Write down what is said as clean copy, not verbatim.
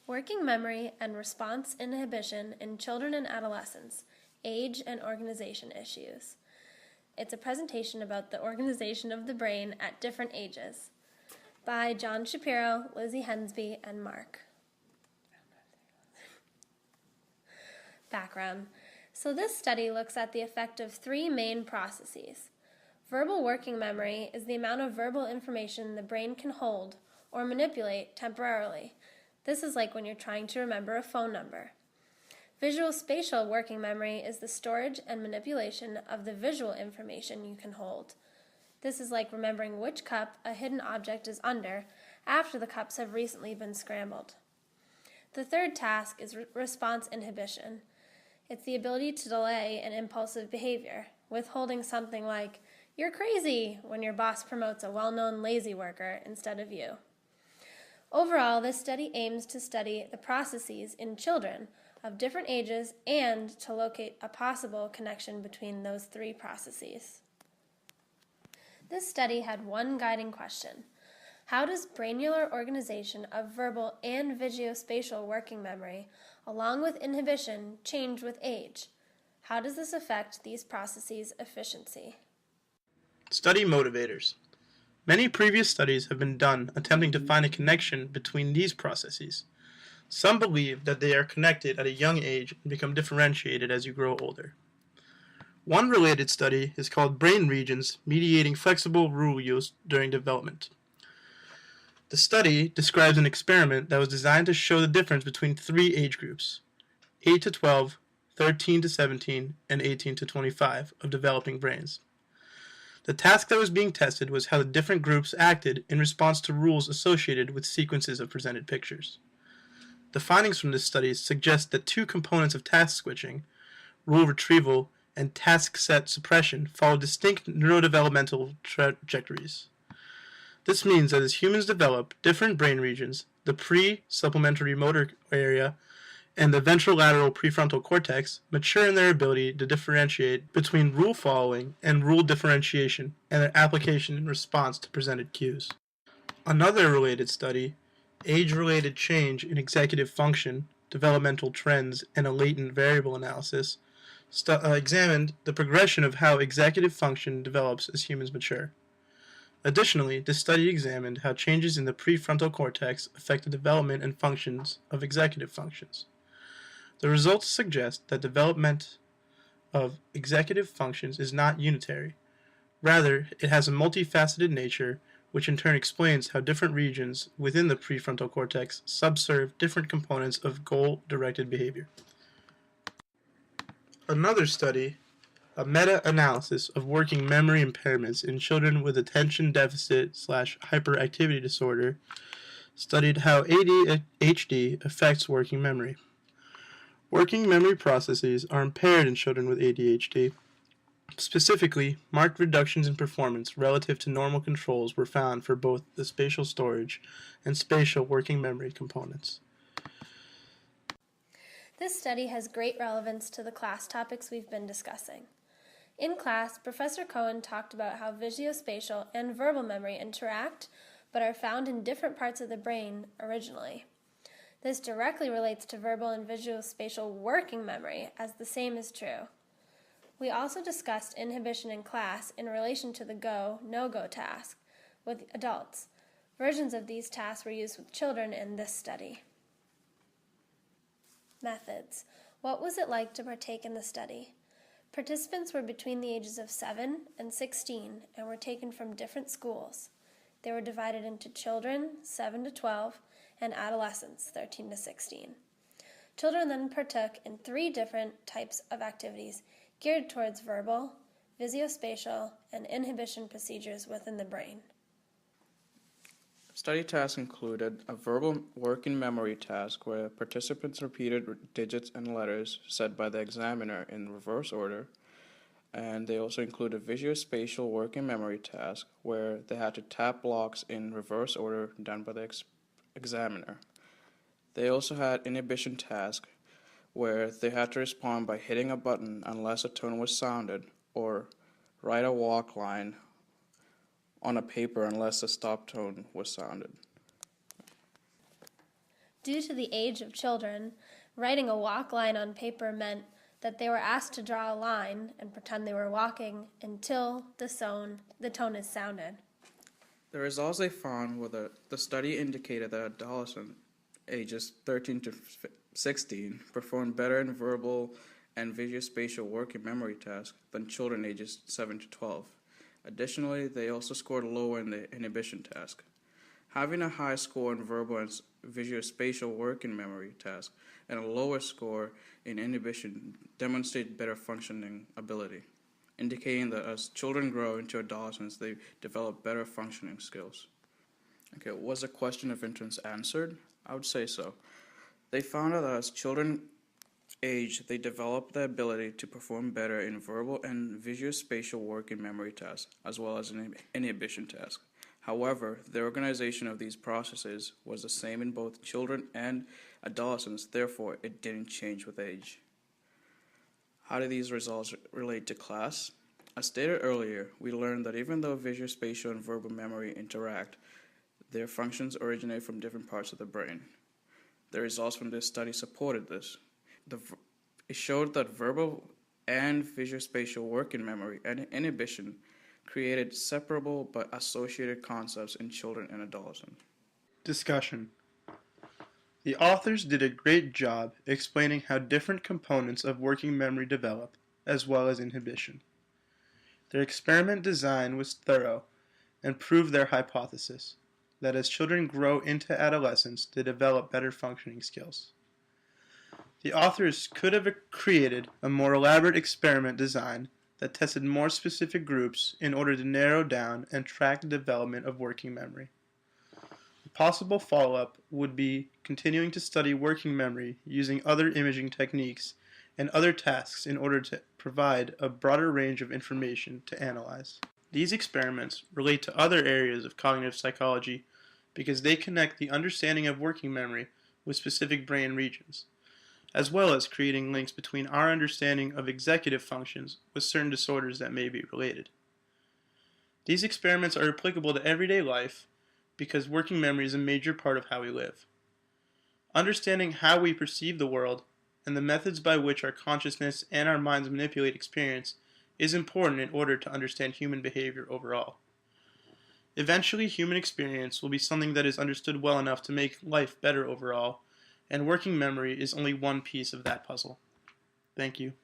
Working Memory and Response Inhibition in Children and Adolescents, Age and Organization Issues. It's a presentation about the organization of the brain at different ages by John Shapiro, Lizzie Hensby, and Marc. Background. So this study looks at the effect of three main processes. Verbal working memory is the amount of verbal information the brain can hold or manipulate temporarily. This is like when you're trying to remember a phone number. Visual spatial working memory is the storage and manipulation of the visual information you can hold. This is like remembering which cup a hidden object is under after the cups have recently been scrambled. The third task is response inhibition. It's the ability to delay an impulsive behavior, withholding something like, "You're crazy," when your boss promotes a well-known lazy worker instead of you. Overall, this study aims to study the processes in children of different ages and to locate a possible connection between those three processes. This study had one guiding question. How does granular organization of verbal and visuospatial working memory, along with inhibition, change with age? How does this affect these processes' efficiency? Study motivators. Many previous studies have been done attempting to find a connection between these processes. Some believe that they are connected at a young age and become differentiated as you grow older. One related study is called Brain Regions Mediating Flexible Rule Use During Development. The study describes an experiment that was designed to show the difference between three age groups, 8 to 12, 13 to 17, and 18 to 25 of developing brains. The task that was being tested was how the different groups acted in response to rules associated with sequences of presented pictures. The findings from this study suggest that two components of task switching, rule retrieval and task set suppression, follow distinct neurodevelopmental trajectories. This means that as humans develop, different brain regions, the pre-supplementary motor area and the ventrolateral prefrontal cortex, mature in their ability to differentiate between rule following and rule differentiation and their application in response to presented cues. Another related study, Age-Related Change in Executive Function, Developmental Trends, and a Latent Variable Analysis, examined the progression of how executive function develops as humans mature. Additionally, this study examined how changes in the prefrontal cortex affect the development and functions of executive functions. The results suggest that development of executive functions is not unitary. Rather, it has a multifaceted nature, which in turn explains how different regions within the prefrontal cortex subserve different components of goal-directed behavior. Another study, a meta-analysis of working memory impairments in children with attention deficit/hyperactivity disorder, studied how ADHD affects working memory. Working memory processes are impaired in children with ADHD. Specifically, marked reductions in performance relative to normal controls were found for both the spatial storage and spatial working memory components. This study has great relevance to the class topics we've been discussing. In class, Professor Cohen talked about how visuospatial and verbal memory interact but are found in different parts of the brain originally. This directly relates to verbal and visuospatial working memory, as the same is true. We also discussed inhibition in class in relation to the go, no-go task with adults. Versions of these tasks were used with children in this study. Methods. What was it like to partake in the study? Participants were between the ages of 7 and 16 and were taken from different schools. They were divided into children, 7 to 12, and adolescents, 13 to 16. Children then partook in 3 different types of activities geared towards verbal, visuospatial, and inhibition procedures within the brain. Study tasks included a verbal working memory task where participants repeated digits and letters said by the examiner in reverse order, and they also included a visuospatial working memory task where they had to tap blocks in reverse order done by the examiner. They also had inhibition task where they had to respond by hitting a button unless a tone was sounded, or write a walk line on a paper unless a stop tone was sounded. Due to the age of children, writing a walk line on paper meant that they were asked to draw a line and pretend they were walking until the tone is sounded. The results they found were that the study indicated that adolescents ages 13 to 16 performed better in verbal and visuospatial working memory tasks than children ages 7 to 12. Additionally, they also scored lower in the inhibition task. Having a high score in verbal and visuospatial working memory tasks and a lower score in inhibition demonstrate better functioning ability, indicating that as children grow into adolescence, they develop better functioning skills. Okay, was the question of interest answered? I would say so. They found out that as children age, they develop the ability to perform better in verbal and visuospatial working memory tasks, as well as in inhibition tasks. However, the organization of these processes was the same in both children and adolescents, therefore it didn't change with age. How do these results relate to class? As stated earlier, we learned that even though visuospatial and verbal memory interact, their functions originate from different parts of the brain. The results from this study supported this. It showed that verbal and visuospatial working memory and inhibition created separable but associated concepts in children and adolescents. Discussion. The authors did a great job explaining how different components of working memory develop, as well as inhibition. Their experiment design was thorough and proved their hypothesis that as children grow into adolescence, they develop better functioning skills. The authors could have created a more elaborate experiment design that tested more specific groups in order to narrow down and track the development of working memory. A possible follow-up would be continuing to study working memory using other imaging techniques and other tasks in order to provide a broader range of information to analyze. These experiments relate to other areas of cognitive psychology because they connect the understanding of working memory with specific brain regions, as well as creating links between our understanding of executive functions with certain disorders that may be related. These experiments are applicable to everyday life because working memory is a major part of how we live. Understanding how we perceive the world and the methods by which our consciousness and our minds manipulate experience is important in order to understand human behavior overall. Eventually, human experience will be something that is understood well enough to make life better overall, and working memory is only one piece of that puzzle. Thank you.